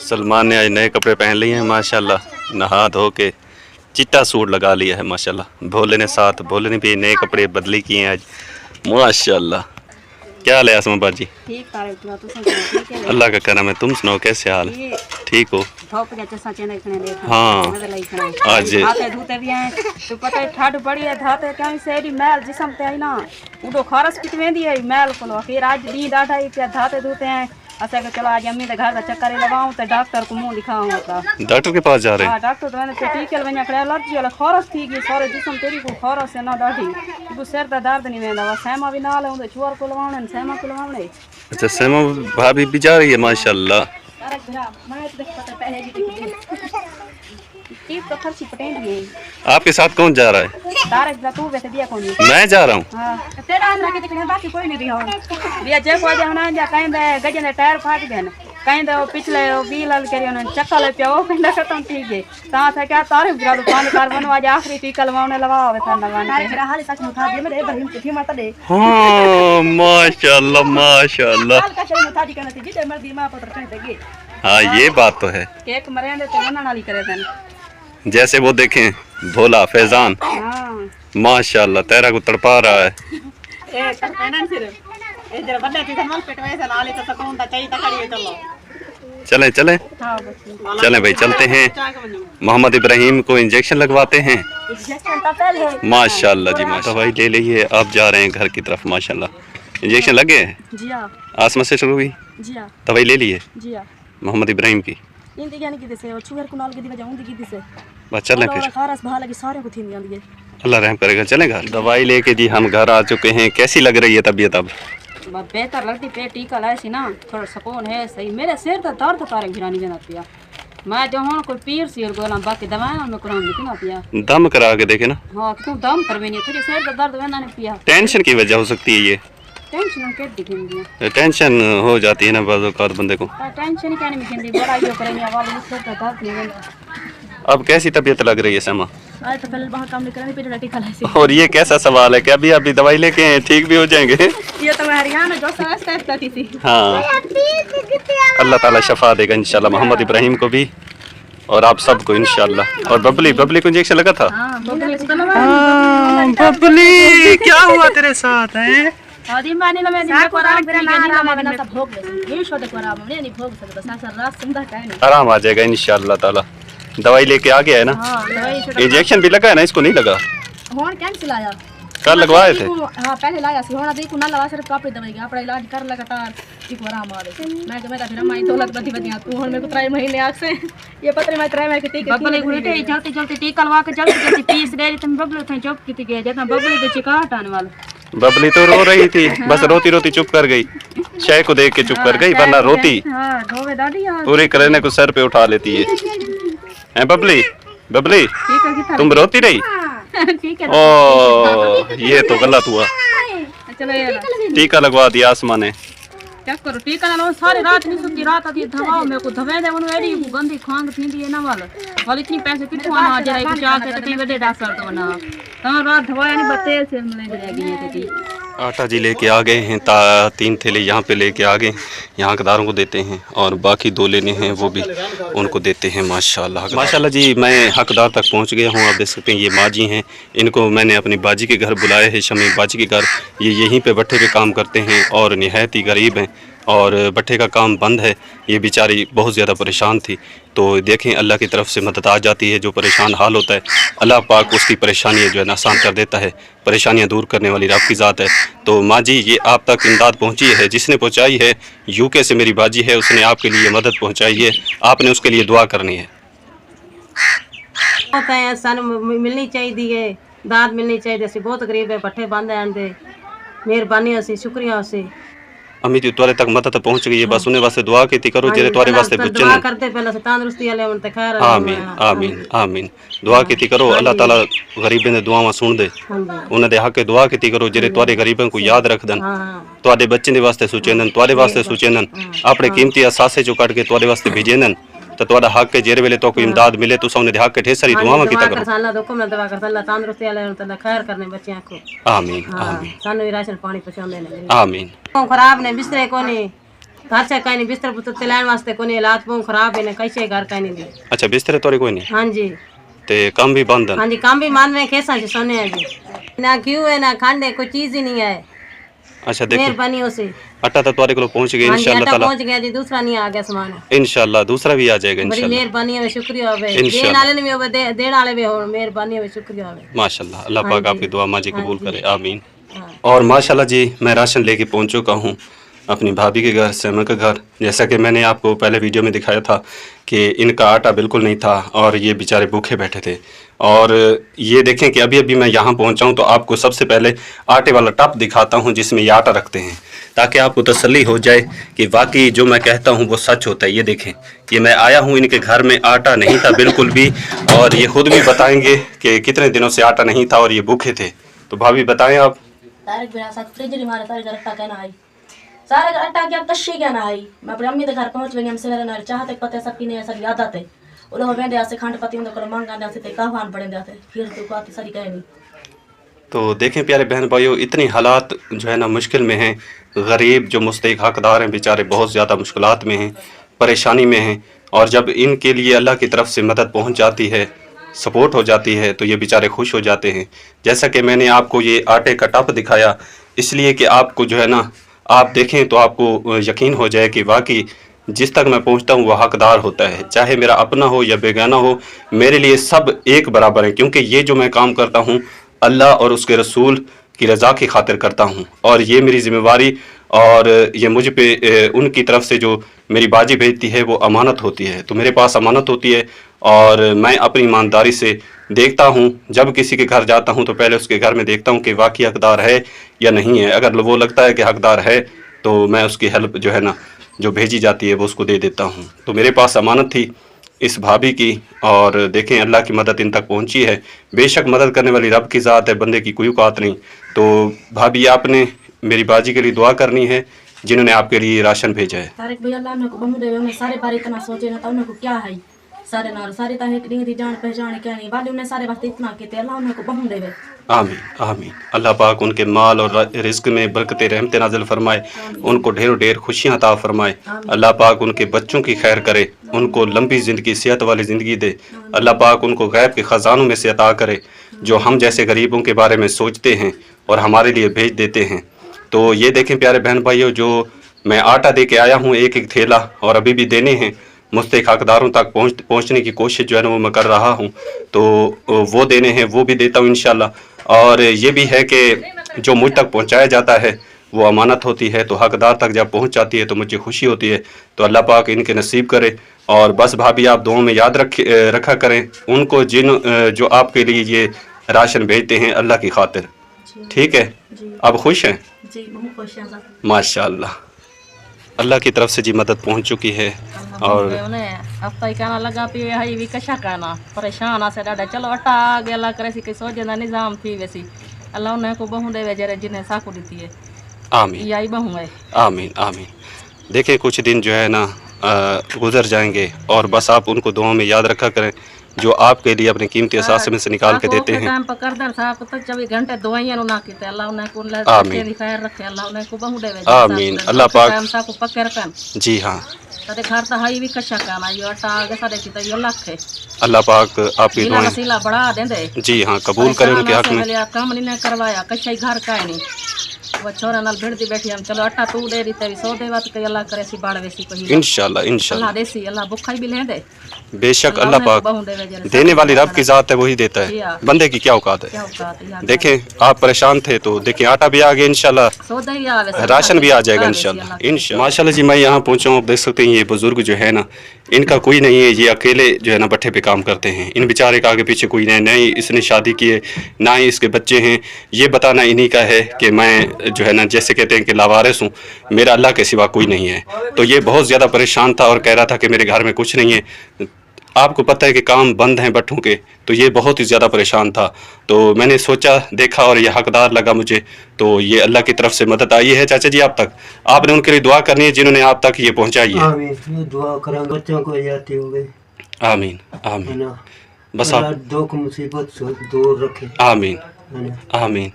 सलमान ने आज नए कपड़े पहन लिए हैं माशाल्लाह, नहा धो के चिट्टा सूट लगा लिया है माशाल्लाह। भोले ने साथ, भोले ने भी नए कपड़े बदली किए हैं आज माशाल्लाह। क्या हाल है आसमा बाजी? ठीक है, अल्लाह का करम है। तुम सुनाओ कैसे हाल? ठीक हो? हाँ आज धोते भी हैं तो पता है ठंड बड़ी है धाते क्या सेरी मैल जिसम ते आई ना उडो खारस कित वेंदी है मैल को फिर आज दी डाटा ही क्या धाते धोते हैं। अच्छा कि चलो आज अम्मी के घर का चक्कर लगाऊं तो डॉक्टर को मुंह दिखाऊंगा तो डॉक्टर के पास जा रहे हैं? हां डॉक्टर तो मैंने टीके लगवाया करे एलर्जी वाला खारस थी गई सारे जिसम तेरी को खारस है ना दाढ़ी को सिर दा दर्द नहीं वेंदा वा सहमा भी नाल है चुवर को लगावणे सहमा को लगावणे। अच्छा सहमा भाभी भी जा रही है माशाल्लाह। अरे भरा मैं तो पता पहले की तो खर्ची पटेंडी है। आपके साथ कौन जा रहा है? तारक दा तू वैसे दिया कौन? मैं जा रहा हूँ। हां तेरा ना के दिखने बाकी कोई नहीं दिया भैया जे को जाना जा कहंदे गजन दे टायर फाट गए कहंदे पिछले व्हील हल करियो न चक्का ले पियो कहंदा खत्म ठीक है ता था क्या तारक दा दुकान कर बनवा आज आखिरी टीका लवाने लगावे था नवाने तेरा हाल सच मुठा दे मेरे बहिन की मत दे। हां माशाल्लाह माशाल्लाह हाल का चल मुठा दी करने थी जे मर्दी मां पुत्र कहते गे। हाँ ये बात तो है। केक मरेंदे तो बनन वाली करे तन जैसे वो देखें भोला फैजान माशाल्लाह तेरा को तड़पा रहा है। ए कहना सिर्फ ए जरा बड़े थी मल पेट वैसे नाले तो सकून ता चाहिए तकड़िए चलो चलें चलें हां बस चलें भाई चलते हैं। मोहम्मद इब्राहिम को इंजेक्शन लगवाते हैं इंजेक्शन तो पहले माशाल्लाह जी माशाल्लाह। दवाई ले लीजिए आप जा रहे हैं घर की तरफ माशाल्लाह। इंजेक्शन लगे हैं? जी हां आसमा से शुरू हुई? जी हां दवाई ले लिए जी हां मोहम्मद इब्राहिम की? इंदी यानी कि से शुगर को नाल के दी वजह उंदी की से बस चलें फिर खारस भा लगी सारे को थी आंदी है अल्लाह रहम करेगा। चलें घर। दवाई लेके जी हम घर आ चुके हैं। कैसी लग रही है तबीयत अब? बेहतर लगती पे टीका लाए सी ना थोड़ा सुकून है सही मेरे सिर का दर्द तारे गिरानी जाना पिया मैं जो हूं कोई पीर सी और गोला बाकी दवाएं में कुरान लिखी ना पिया दम करा के देखे ना। हां क्यों दम करवे नहीं थोड़ी सिर का दर्द वेना नहीं पिया टेंशन की वजह हो सकती है ये। टेंशन के दिखेंगी टेंशन हो जाती है ना बाज़ औक़ात बंदे को। टेंशन क्या नहीं मिलती बड़ा यो करेंगे वाले सिर का दर्द नहीं वेना। अब कैसी तबीयत लग रही है समा? आज तो पहले बाहर काम नहीं करनी पे टीका लाए सी। और ये कैसा सवाल है कि अभी अभी दवाई लेके ठीक भी हो जाएंगे? ये तो मैं हरियाणा जो समझ करती थी। हाँ अल्लाह ताला शफा देगा इंशाल्लाह मोहम्मद इब्राहिम को भी और आप सबको इंशाल्लाह। और बबली को इंजेक्शन लगा था? बबली क्या हुआ तेरे साथ है? आदि माने ना मैं को आराम करे ना ना सब भोग ले ये शोद को आराम नहीं भोग सकता सासा रात संधा का नहीं आराम आ जाएगा इंशाल्लाह ताला। दवाई लेके आ गया है ना? हां दवाई इंजेक्शन भी लगा है ना? इसको नहीं लगा? होन कैंसिल आया कल लगवाए थे? हां पहले लाया सी होना देखो ना लगा सिर्फ कापड़ी दवाई अपना इलाज कर लगातार ठीक आराम आ रहे मैं मेरा फिर माई दौलत बदी बदिया तू होन मेरे को 3 महीने आग से ये पत्र मैं 3 महीने के टीका बबली घुटे चलते चलते टीका लगा के जल्दी पीस गई तुम बबली थे चुप की गए जतना बबली के चिकाट आने वाला बबली तो रो रही थी बस रोती रोती चुप कर गई। शय को देख के चुप कर गई वरना रोती पूरी करने को सर पे उठा लेती है बबली। बबली तुम रोती रही? ओ ये तो गलत हुआ। टीका लगवा दिया आसमा ने। क्या करो टीका लगाओ सारी रात नहीं सोती रात आती दवाओ मेरे को दवाई दे उन एडी गंदी खांग थींदी है ना वाली इतनी पैसे किथों आना आ जाए कुछ आके तकलीफ बड़े डॉक्टर तो ना तमाम रात दवाई नहीं बते से मिले रह गई है। आटा जी लेके आ गए हैं 3 थैले यहाँ पे लेके आ गए। यहाँ हकदारों को देते हैं और बाकी 2 लेने हैं वो भी उनको देते हैं माशाल्लाह। माशाल्लाह जी मैं हकदार तक पहुँच गया हूँ। आप देख सकते हैं ये माँ जी हैं इनको मैंने अपनी बाजी के घर बुलाया है शमी बाजी के घर। ये यहीं पे भट्ठे पे काम करते हैं और निहायत ही गरीब हैं और भट्ठे का काम बंद है। ये बेचारी बहुत ज़्यादा परेशान थी तो देखें अल्लाह की तरफ से मदद आ जाती है। जो परेशान हाल होता है अल्लाह पाक उसकी परेशानियाँ जो है ना आसान कर देता है। परेशानियाँ दूर करने वाली रब की ज़ात है। तो माँ जी ये आप तक इमदाद पहुँची है जिसने पहुँचाई है यूके से मेरी बाजी है उसने आपके लिए मदद पहुँचाई है। आपने उसके लिए दुआ करनी है। मिलनी चाहिए दाद मिलनी चाहिए असी बहुत गरीब है भट्ठे बंद हैं मेहरबानी असी शुक्रिया असी अम्मी जी तुआरे तक मदद पहुंच गई है बस उन्हें वास्ते दुआ कीती करो जेरे तुआरे वास्ते बुझे दुआ करते पहले से तंदुरुस्ती वाले उन ते खैर आमीन आमीन आमीन दुआ कीती करो अल्लाह ताला गरीबें दे दुआवां सुन दे उन्हां दे हक दुआ कीती करो जेरे तुआरे गरीबें को याद रखदन तुआडे बच्चें दे वास्ते सोचेंदन तुआरे वास्ते सोचेंदन अपने कीमती असासे चो कट के तुआरे वास्ते भेजेंदन तो तुआडा हक है जेरे वेले तो कोई इमदाद मिले तुसा उन्हें दे हक के ढेर सारी दुआवां कीता करो अल्लाह हुक्म नाल दुआ कर अल्लाह तंदुरुस्ती वाले उन ते खैर करने बच्चों को आमीन आमीन सानू भी राशन पानी पहुंचांदे ने आमीन खराब ने बिस्तरे कोनी घर से कहीं नहीं बिस्तर पुतर तिलान वास्ते कोई हालात बहुत खराब है ना कैसे घर कहीं नहीं दी। अच्छा बिस्तर तोरे कोई नहीं हाँ जी ते काम भी बंद है। हाँ जी काम भी मान में कैसा जी सोने है जी ना क्यों है ना खाने कोई चीज ही नहीं है। अच्छा देखिए मेहरबानी से आटा तो तुम्हारे को पहुंच गया हाँ जी इंशाल्लाह आटा ताला। पहुंच गया जी दूसरा नहीं आ गया सामान इंशाल्लाह दूसरा भी आ जाएगा बड़ी इंशाल्लाह मेहरबानी है शुक्रिया है इंशाल्लाह। देने वाले ने भी होवे देने वाले भी हो मेहरबानी है शुक्रिया है। माशाल्लाह अल्लाह हाँ पाक जी। आपकी दुआ माजी हाँ कबूल जी। करे आमीन। हाँ। और माशाल्लाह जी मैं राशन लेके पहुंच चुका हूँ अपनी भाभी के घर सैमा के घर। जैसा कि मैंने आपको पहले वीडियो में दिखाया था कि इनका आटा बिल्कुल नहीं था और ये बेचारे भूखे बैठे थे। और ये देखें कि अभी अभी मैं यहाँ पहुँचा हूँ तो आपको सबसे पहले आटे वाला टब दिखाता हूँ जिसमें ये आटा रखते हैं ताकि आपको तसल्ली हो जाए कि वाकई जो मैं कहता हूँ वो सच होता है। ये देखें कि मैं आया हूँ इनके घर में आटा नहीं था बिल्कुल भी और ये खुद भी बताएंगे कि कितने दिनों से आटा नहीं था और ये भूखे थे। तो भाभी बताएं आप। सारे आटा क्या कशी क्या ना आई मैं अपनी अम्मी के घर पहुंच गई हम सवेरे ना चाहते पते सब की ने सब याद आते वो लोग वेंदे से खंड पति उनको मांगा ने से काफान पड़े जाते फिर तो को आती सारी कहनी। तो देखें प्यारे बहन भाइयों इतनी हालात जो है ना मुश्किल में हैं। गरीब जो मुस्तहिक हकदार हैं बेचारे बहुत ज़्यादा मुश्किलात में हैं परेशानी में हैं और जब इनके लिए अल्लाह की तरफ से मदद पहुंच जाती है सपोर्ट हो जाती है तो ये बेचारे खुश हो जाते हैं। जैसा कि मैंने आपको ये आटे का टप दिखाया इसलिए कि आपको जो है ना आप देखें तो आपको यकीन हो जाए कि वाकई जिस तक मैं पहुंचता हूं वह हकदार होता है चाहे मेरा अपना हो या बेगाना हो मेरे लिए सब एक बराबर है क्योंकि ये जो मैं काम करता हूं अल्लाह और उसके रसूल की रज़ा की खातिर करता हूं और ये मेरी ज़िम्मेवारी और ये मुझ पे उनकी तरफ से जो मेरी बाजी भेजती है वो अमानत होती है। तो मेरे पास अमानत होती है और मैं अपनी ईमानदारी से देखता हूँ जब किसी के घर जाता हूँ तो पहले उसके घर में देखता हूँ कि वाकई हकदार है या नहीं है। अगर वो लगता है कि हकदार है तो मैं उसकी हेल्प जो है ना जो भेजी जाती है वो उसको दे देता हूँ। तो मेरे पास अमानत थी इस भाभी की और देखें अल्लाह की मदद इन तक पहुँची है। बेशक मदद करने वाली रब की ज़ात है बंदे की कोई औकात नहीं। तो भाभी आपने मेरी बाजी के लिए दुआ करनी है जिन्होंने आपके लिए राशन भेजा है। तारिक भैया अल्लाह ने को बमू देवे उन्हें सारे बारे इतना सोचे ना तो उन्हें को क्या है सारे नाल सारे ता एक दी जान पहचान क्या नहीं वाले उन्हें सारे वास्ते इतना के अल्लाह उन्हें को बमू देवे। आमीन आमीन। अल्लाह पाक उनके माल और रिस्क में बरकत रहमत नाज़िल फरमाए उनको ढेरों ढेर खुशियाँ अता फरमाए। अल्लाह पाक उनके बच्चों की खैर करे उनको लंबी ज़िंदगी सेहत वाली ज़िंदगी दे। अल्लाह पाक उनको गैब के ख़जानों में से अता करे जो हम जैसे गरीबों के बारे में सोचते हैं और हमारे लिए भेज देते हैं। तो ये देखें प्यारे बहन भाइयों जो मैं आटा दे के आया हूँ एक एक थैला और अभी भी देने हैं मुस्तहिक हकदारों तक पहुँचने की कोशिश जो है ना वो मैं कर रहा हूँ। तो वो देने हैं वो भी देता हूँ इंशाल्लाह। और ये भी है कि जो मुझ तक पहुँचाया जाता है वो अमानत होती है तो हकदार तक जब पहुँच जाती है तो मुझे खुशी होती है। तो अल्लाह पाक इनके नसीब करे और बस भाभी आप दुआओं में याद रखा करें उनको जो आपके लिए ये राशन भेजते हैं अल्लाह की खातिर। ठीक है अब खुश हैं जी बहुत खुश हैं सब माशाल्लाह। अल्लाह की तरफ से जी मदद पहुंच चुकी है और अब तो कहना लगा पी हई भी कशा कहना परेशान आसे डाडा चलो अटा आ गया अल्लाह करे सी सोचे ना निजाम थी वैसी अल्लाह उन्हें को बहु देवे जरे जिन्हें साकू दी है। आमीन यही बहु है आमीन आमीन। देखें कुछ दिन जो है ना गुजर जाएंगे और बस आप उनको दुआओं में याद रखा करें जो आपके लिए अपने कीमती असासे में से निकाल के देते हैं। टाइम पकड़ दर साहब तो 24 घंटे दवाइयां ना कीते अल्लाह उन्हें को आमीन खैर रखे अल्लाह उन्हें को बहु देवे आमीन। अल्लाह पाक टाइम सा को पक्के रखन जी हाँ तदे घर तो हई भी कशा कहना यो अटा आगे सारे की तो यो लख है अल्लाह पाक आपकी इला दुआएं वसीला बढ़ा देंदे जी हाँ कबूल करें उनके हक में। काम नहीं करवाया कशा घर का नहीं वो छोरा नाल भिड़ती बैठी हम चलो अटा तू दे दी तेरी सौ देवा तो अल्लाह करे सी बाड़ वेसी कोई इंशाल्लाह इंशाल्लाह अल्लाह देसी अल्लाह भुखा भी ले दे बेशक अल्लाह पाक देने वाली रब की ज़ात है वही देता है बंदे की क्या औकात है। देखें आप परेशान थे तो देखें आटा भी आ गया इंशाल्लाह राशन भी आ जाएगा इंशाल्लाह माशाल्लाह जी। मैं यहाँ पहुँचा हूँ आप देख सकते हैं ये बुजुर्ग जो है ना इनका कोई नहीं है ये अकेले जो है ना भट्ठे पे काम करते हैं। इन बेचारे का आगे पीछे कोई नहीं, ना ही इसने शादी की है ना ही इसके बच्चे हैं। ये बताना इन्हीं का है कि मैं जो है ना जैसे कहते हैं कि लावारिस हूँ मेरा अल्लाह के सिवा कोई नहीं है। तो ये बहुत ज़्यादा परेशान था और कह रहा था कि मेरे घर में कुछ नहीं है। आपको पता है कि काम बंद हैं भट्ठों के तो ये बहुत ही ज़्यादा परेशान था। तो मैंने सोचा देखा और ये हकदार लगा मुझे तो ये अल्लाह की तरफ से मदद आई है। चाचा जी आप तक आपने उनके लिए दुआ करनी है जिन्होंने आप तक ये पहुँचाई है। आमीन दुआ करें बच्चों को याती हो गई आमीन आमीन बस आप दुख मुसीबत से दूर रखे आमीन आमीन।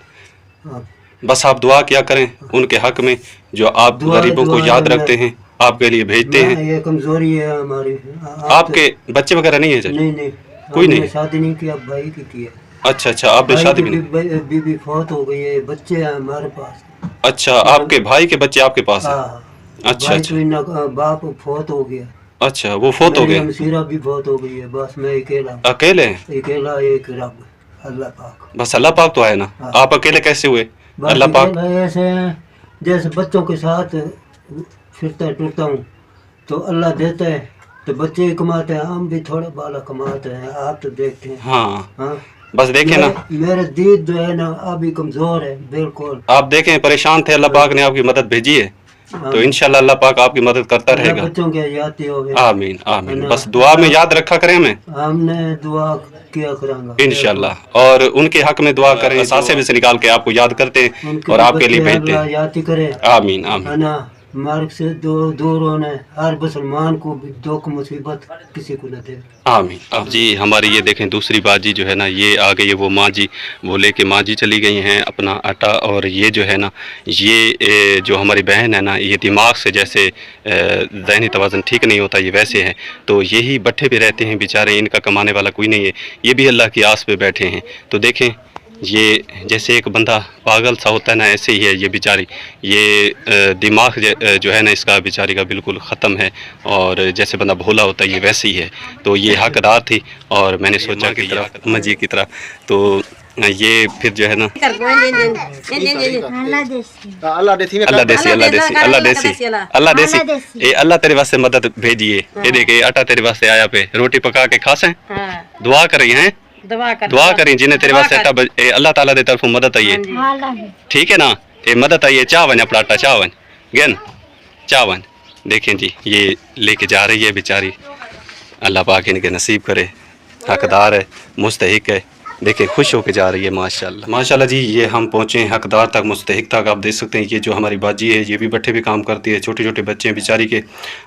बस आप दुआ क्या करें उनके हक में जो आप गरीबों को याद रखते हैं आपके लिए भेजते हैं। ये कमजोरी है हमारी। आपके बच्चे वगैरह नहीं है चाचा? नहीं नहीं, कोई नहीं? हमने शादी नहीं की, अब भाई की है। अच्छा अच्छा, आपने भाई शादी की भी नहीं? बीवी फौत हो गई है, बच्चे हैं हमारे पास। अच्छा, आपके भाई के बच्चे आपके पास हैं? हाँ, अच्छा भाई अच्छा तो इनका बाप फौत हो गया, अच्छा, वो फोत हो मेरी गए? हमसीरा भी फौत हो गई है, बस मैं अकेला, अकेले हैं? अकेला एक रब अल्लाह पाक। बस अल्लाह पाक तो है ना। हाँ। आप अकेले कैसे हुए? बस अल्लाह पाक। अकेला ऐसे हैं, जैसे बच्चों के साथ फिरता टूटता हूँ तो अल्लाह देता है, तो बच्चे कमाते हैं, हम भी थोड़ा बाला कमाते हैं, आप तो देखते हैं। हाँ, हाँ, बस देखें ना, मेरे दीद जो है ना अभी कमजोर है बिल्कुल। आप देखें परेशान थे, अल्लाह पाक ने आपकी मदद भेजी है, हाँ, तो इंशाल्लाह अल्लाह पाक आपकी मदद करता अल्लाह रहेगा। बच्चों के याती हो गए, आमीन आमीन। है ना? बस दुआ में याद रखा करें हमें हमने दुआ किया करांगा इंशाल्लाह, और उनके हक में दुआ करें, सासे में से निकाल के आपको याद करते हैं उनके और आपके लिए बच्चे भेजते अल्लाह हैं। याती करे, आमीन आमीन। है ना, मार्ग से दूर होना है, हर मुसलमान को भी दुख मुसीबत किसी को न दे। आमीन। अब जी हमारी ये देखें दूसरी बाजी जो है ना, ये आ गई है वो माँ जी, वो लेके माँ जी चली गई हैं अपना आटा। और ये जो है ना, ये जो हमारी बहन है ना, ये दिमाग से जैसे ज़हनी तवाज़ुन ठीक नहीं होता, ये वैसे हैं, तो यही भट्ठे पे रहते हैं बेचारे, इनका कमाने वाला कोई नहीं है, ये भी अल्लाह की आस पे बैठे हैं। तो देखें, ये जैसे एक बंदा पागल सा होता है ना, ऐसे ही है ये बेचारी, ये दिमाग जो है ना इसका बेचारी का बिल्कुल ख़त्म है, और जैसे बंदा भोला होता है ये वैसे ही है। तो ये हकदार थी, और मैंने सोचा कि मजी की तरह, तो ये फिर जो है ना, अल्लाह देसी अल्लाह देसी अल्लाह देसी अल्लाह देसी, ये अल्लाह तेरे वास्ते मदद भेजिए, ये देखे आटा तेरे वास्ते आया पे, रोटी पका के खासें, दुआ करी हैं, दुआ करें जिन्हें तेरे वास्ते आटा अल्लाह ताला दे तरफों मदद आई है, ठीक है ना, ये मदद आई है। चावन अपना आटा चावन गन चावन, देखें जी ये लेके जा रही है बेचारी, अल्लाह पाक इनके नसीब करे, हकदार है, मुस्तहिक है, देखिए खुश होके जा रही है माशाल्लाह माशाल्लाह जी। ये हम पहुँचे हैं हकदार तक, मुस्तहिक तक। आप देख सकते हैं ये जो हमारी बाजी है ये भी भट्ठे पे काम करती है, छोटे छोटे बच्चे हैं बेचारी के,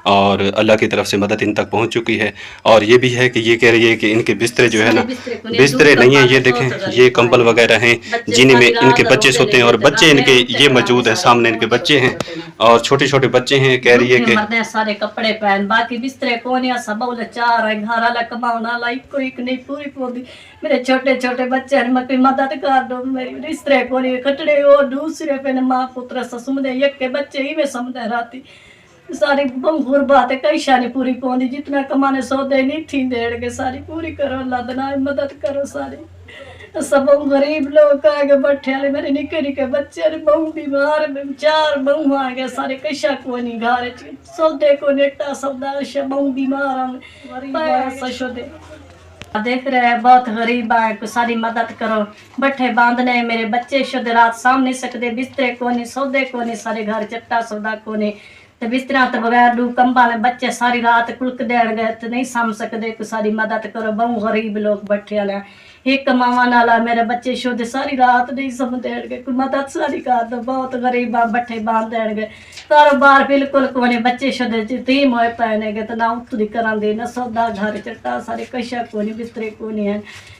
और अल्लाह की तरफ से मदद इन तक पहुँच चुकी है। और ये भी है कि ये कह रही है कि इनके बिस्तरे जो है ना, बिस्तरे नहीं है, ये देखें ये कंबल वगैरह हैं जिन्हें में इनके बच्चे सोते हैं, और बच्चे इनके ये मौजूद है सामने, इनके बच्चे हैं और छोटे छोटे बच्चे हैं। कह रही है कि सारे कपड़े पहन, बाकी बिस्तरे कोने सब चार है, घर वाला कमाना ला एक नहीं पूरी पोदी, मेरे छोटे छोटे बच्चे हैं, मैं मदद कर दो, मेरी रिश्ते को कटड़े और दूसरे पे माँ पुत्र ससुमदे एक के बच्चे ही में समझे राती सारी बंगुर बात है, कई शानी पूरी पौंदी, जितना कमाने सौदे नहीं थी देड़ के सारी पूरी करो, अल्लाह दना मदद करो सारी। सब गरीब लोग आगे बैठे वाले मेरे निके निके बच्चे, बहु बीमार, चार बहु आ गए सारे, कशा को नहीं घर सौदे को नेटा सौदा, बहु बीमार सशोदे देख रहे हैं, बहुत गरीब है, सारी मदद करो, बट्ठे बांधने मेरे बच्चे शुद्ध रात साम नहीं सकते, बिस्तरे को नहीं, सौदे को नहीं, सारे घर चट्टा सौदा को नहीं, तो बिस्तरा तो बगैर डू कंबा में बच्चे सारी रात कुलक देड़ गए तो नहीं साम सकते, को सारी मदद करो, बहु गरीब लोग बैठे वाले एक कमावा नाला, मेरे बच्चे शुद्ध सारी रात नहीं सम देड़ गए, कोई मदद सारी कर दो, बहुत गरीब बट्ठे बांध देड़ गए, कारोबार बिल्कुल को नहीं, बच्चे शुद्ध तीम होए पैने गए, तो ना उतरी करा दे ना सौदा घर चट्टा सारे, कशा को नहीं, बिस्तरे को नहीं है,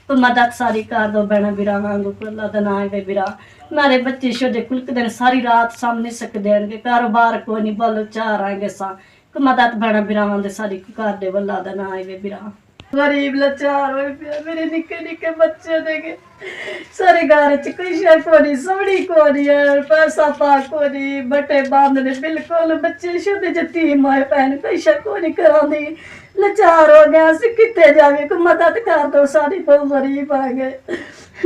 कोई मदद सारी कर दो बहना बिरा वांगू को, अल्लाह दना गए बिरा, मेरे बच्चे शुद्ध कुलक दिन सारी रात साम नहीं सकते, कारोबार को नहीं, बोलो चार आएंगे सा, कोई मदद बहना बिरा दे सारी कर दे, अल्लाह दना आए बिरा, गरीब लाचार हो गया, मेरे निके निके बच्चे देखे सारे घर च कशा को नहीं, सोड़ी को नहीं है, पैसा पा को नहीं, बटे बांधने बिल्कुल, बच्चे शुद्ध जती माए पैन कशा को नहीं करा दी, लाचार हो गया, कितने जावे, को मदद कर दो सारी, बहुत गरीब आ गए,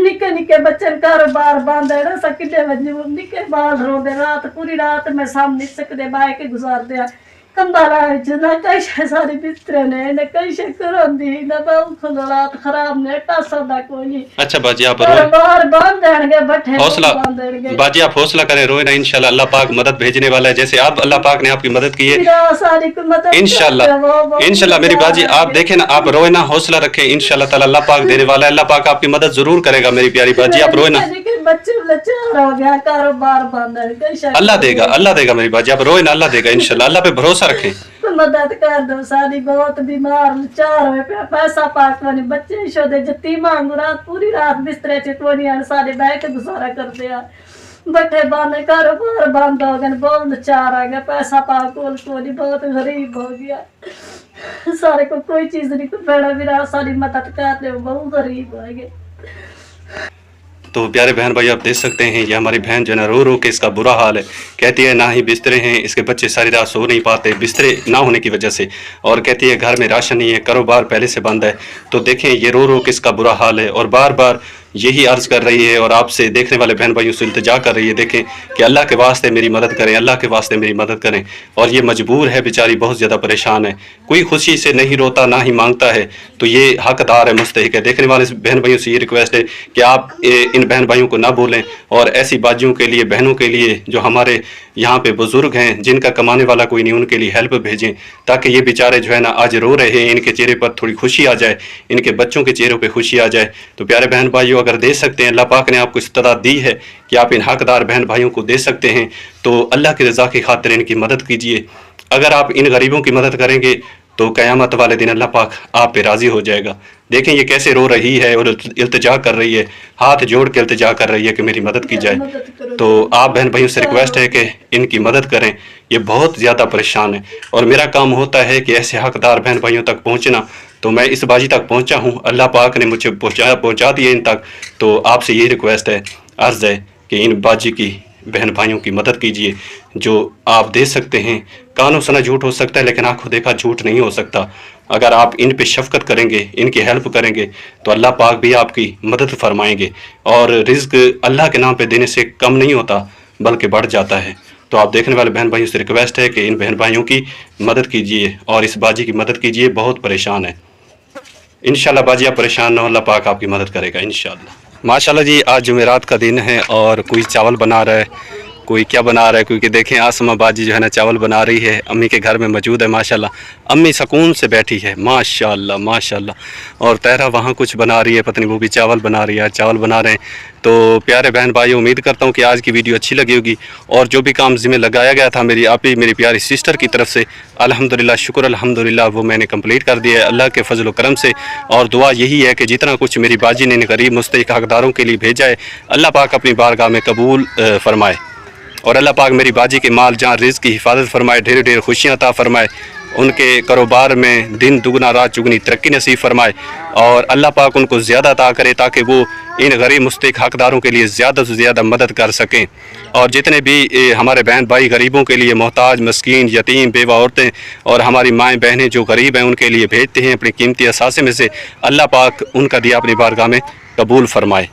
निके निके बच्चन कारोबार बांधे ना सकिले बजे निके बाल रोंदे, रात पूरी रात में साम नहीं सकते, बाय के गुजारते हैं, कंबाला ना कैसे सारी बिस्तरे ने न कैसे करंदी न बहुत रात खराब ने टा सदा कोई। अच्छा बाजी आप बार बांध देंगे बट्ठे हौसला, बाजी आप हौसला करें, रोए ना, इंशाल्लाह अल्लाह पाक मदद भेजने वाला है, जैसे आप अल्लाह पाक ने आपकी मदद की है इंशाल्लाह इंशाल्लाह। मेरी बाजी आप देखें ना, आप रोए ना, हौसला रखें, इंशाल्लाह ताला अल्लाह पाक देने वाला है, अल्लाह पाक आपकी मदद जरूर करेगा मेरी प्यारी बाजी, आप रोए ना, बच्चे लाचार हो गया, कारोबार बंद है, अल्लाह देगा मेरी बाजी, आप रोए ना, अल्लाह देगा इंशाल्लाह, अल्लाह पे भरोसा रखें, मदद कर दो सारी, बहुत बीमार लाचार हुए पे, पैसा पाक वाली बच्चे शोदे जती मांगू, रात पूरी रात बिस्तरे च कोनी सारे बैठ के गुजारा करते हैं, बैठे बंद कारोबार बंद हो गए बहुत चार आ गया पैसा पा कोल कोली बहुत गरीब हो गया सारे को कोई चीज नहीं को बेड़ा मेरा सारी मदद कर दे बहुत गरीब हो गए। तो प्यारे बहन भाई आप देख सकते हैं ये हमारी बहन जो है ना रो रो के इसका बुरा हाल है, कहती है ना ही बिस्तरे हैं, इसके बच्चे सारी रात सो नहीं पाते बिस्तरे ना होने की वजह से, और कहती है घर में राशन नहीं है, कारोबार पहले से बंद है। तो देखें ये रो रो के इसका बुरा हाल है और बार बार यही अर्ज़ कर रही है और आपसे देखने वाले बहन भाइयों से इल्तिजा कर रही है, देखें कि अल्लाह के वास्ते मेरी मदद करें, अल्लाह के वास्ते मेरी मदद करें। और ये मजबूर है बेचारी, बहुत ज़्यादा परेशान है, कोई खुशी से नहीं रोता ना ही मांगता है, तो ये हकदार है, मुस्तहिक है। देखने वाले बहन भाइयों से ये रिक्वेस्ट है कि आप इन बहन भाइयों को ना बोलें और ऐसी बाजियों के लिए, बहनों के लिए जो हमारे यहाँ पे बुज़ुर्ग हैं जिनका कमाने वाला कोई नहीं, उनके लिए हेल्प भेजें ताकि ये बेचारे जो है ना आज रो रहे हैं, इनके चेहरे पर थोड़ी खुशी आ जाए, इनके बच्चों के चेहरों पे खुशी आ जाए। तो प्यारे बहन भाइयों अगर दे सकते हैं, अल्लाह पाक ने आपको इस्तिताअत दी है कि आप इन हकदार बहन भाइयों को दे सकते हैं, तो अल्लाह की रज़ा की खातिर इनकी मदद कीजिए। अगर आप इन गरीबों की मदद करेंगे तो क़यामत वाले दिन अल्लाह पाक आप पे राज़ी हो जाएगा। देखें ये कैसे रो रही है और इल्तिजा कर रही है, हाथ जोड़ के इल्तिजा कर रही है कि मेरी मदद की जाए। तो आप बहन भाइयों से रिक्वेस्ट है कि इनकी मदद करें, ये बहुत ज़्यादा परेशान है और मेरा काम होता है कि ऐसे हकदार बहन भाइयों तक पहुँचना, तो मैं इस बाजी तक पहुँचा हूँ, अल्लाह पाक ने मुझे पहुँचा दिया इन तक। तो आपसे यही रिक्वेस्ट है, अर्ज़ है कि इन बाजी की बहन भाइयों की मदद कीजिए जो आप दे सकते हैं। कानों सुना झूठ हो सकता है लेकिन आंखों देखा झूठ नहीं हो सकता। अगर आप इन पे शफकत करेंगे, इनकी हेल्प करेंगे तो अल्लाह पाक भी आपकी मदद फरमाएंगे और रिज़्क अल्लाह के नाम पे देने से कम नहीं होता बल्कि बढ़ जाता है। तो आप देखने वाले बहन भाइयों से रिक्वेस्ट है कि इन बहन भाइयों की मदद कीजिए और इस बाजी की मदद कीजिए, बहुत परेशान है। इंशाल्लाह बाजी आप परेशान न हो, अल्लाह पाक आपकी मदद करेगा इंशाल्लाह। माशाल्लाह जी आज जुमेरात का दिन है और कोई चावल बना रहा है, कोई क्या बना रहा है, क्योंकि देखें आसमा बाजी जो है ना चावल बना रही है, अम्मी के घर में मौजूद है माशाल्लाह। अम्मी सुकून से बैठी है माशाल्लाह माशाल्लाह, और तहरा वहाँ कुछ बना रही है, पत्नी वो भी चावल बना रही है, चावल बना रहे हैं। तो प्यारे बहन भाई उम्मीद करता हूँ कि आज की वीडियो अच्छी लगी होगी और जो भी काम ज़िम्मे लगाया गया था मेरी आपी मेरी प्यारी सिस्टर की तरफ से अल्हम्दुलिल्लाह शुक्र अल्हम्दुलिल्लाह वो मैंने कंप्लीट कर दिया है अल्लाह के फजल करम से। और दुआ यही है कि जितना कुछ मेरी बाजी ने गरीब मुस्तहिक हकदारों के लिए भेजा है अल्लाह पाक अपनी बारगाह में कबूल फरमाए और अल्लाह पाक मेरी बाजी के माल जान रिज़्क़ की हिफाजत फरमाए, ढेर ढेर खुशियाँ अता फरमाए, उनके कारोबार में दिन दुगना रात चुगनी तरक्की नसीब फरमाए और अल्लाह पाक उनको ज़्यादा अता करे ताकि वो इन गरीब मुस्तहिक हकदारों के लिए ज़्यादा से ज़्यादा मदद कर सकें। और जितने भी हमारे बहन भाई गरीबों के लिए मोहताज, मस्कीन, यतीम, बेवा औरतें और हमारी माएँ बहनें जो गरीब हैं उनके लिए भेजते हैं अपनी कीमती असासे में से, अल्लाह पाक उनका दिया अपनी बारगाह में कबूल फरमाए।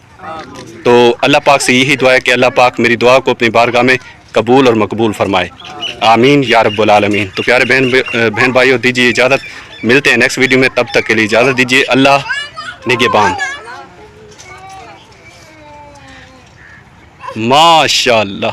तो अल्लाह पाक से यही दुआ है कि अल्लाह पाक मेरी दुआ को अपनी बारगाह में कबूल और मकबूल फरमाए, आमीन या रब्बुल आलमीन। तो प्यारे बहन भाइयों दीजिए इजाज़त, मिलते हैं नेक्स्ट वीडियो में, तब तक के लिए इजाज़त दीजिए। अल्लाह निगहबान। माशाअल्लाह।